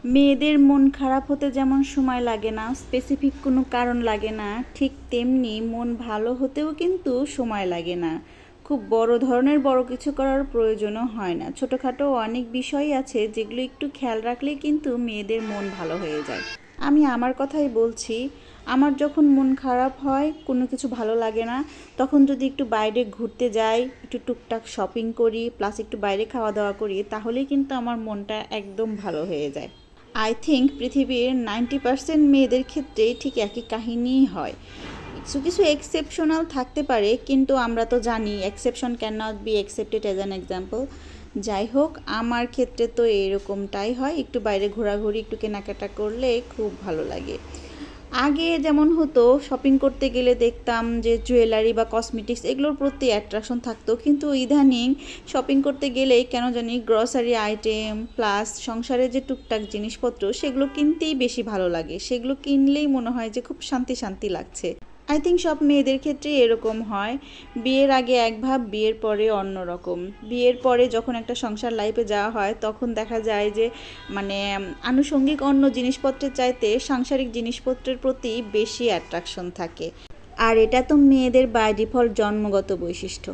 মেয়েদের মন খারাপ হতে যেমন সময় লাগে না, স্পেসিফিক কোনো কারণ লাগে না, ঠিক তেমনি মন ভালো হতেও কিন্তু সময় লাগে না। খুব বড় ধরনের বড় কিছু করার প্রয়োজনও হয় না। ছোটোখাটো অনেক বিষয়ই আছে যেগুলো একটু খেয়াল রাখলেই কিন্তু মেয়েদের মন ভালো হয়ে যায়। আমি আমার কথাই বলছি। আমার যখন মন খারাপ হয়, কোনো কিছু ভালো লাগে না, তখন যদি একটু বাইরে ঘুরতে যাই, একটু টুকটাক শপিং করি, প্লাস একটু বাইরে খাওয়া দাওয়া করি, তাহলেই কিন্তু আমার মনটা একদম ভালো হয়ে যায়। আই থিঙ্ক পৃথিবীর 90% মেয়েদের ক্ষেত্রেই ঠিক একই কাহিনীই হয়। কিছু কিছু এক্সেপশনাল থাকতে পারে, কিন্তু আমরা তো জানি exception can not be accepted as an example. যাই হোক, আমার ক্ষেত্রে তো এরকমটাই হয়, একটু বাইরে ঘোরাঘুরি, একটু কেনাকাটা করলে খুব ভালো লাগে। আগে যেমন হতো, শপিং করতে গেলে দেখতাম যে জুয়েলারি বা কসমেটিক্স এগুলোর প্রতি অ্যাট্রাকশন থাকতো, কিন্তু ইদানিং শপিং করতে গেলেই কেন জানি গ্রসারি আইটেম প্লাস সংসারের যে টুকটাক জিনিসপত্র সেগুলো কিনতেই বেশি ভালো লাগে। সেগুলো কিনলেই মনে হয় যে খুব শান্তি শান্তি লাগছে। আই থিঙ্ক সব মেয়েদের ক্ষেত্রেই এরকম হয়। বিয়ের আগে এক ভাব, বিয়ের পরে অন্য রকম। বিয়ের পরে যখন একটা সংসার লাইফে যাওয়া হয়, তখন দেখা যায় যে মানে আনুষঙ্গিক অন্য জিনিসপত্রের চাইতে সাংসারিক জিনিসপত্রের প্রতি বেশি অ্যাট্রাকশন থাকে। আর এটা তো মেয়েদের বাই ডিফল্ট জন্মগত বৈশিষ্ট্য।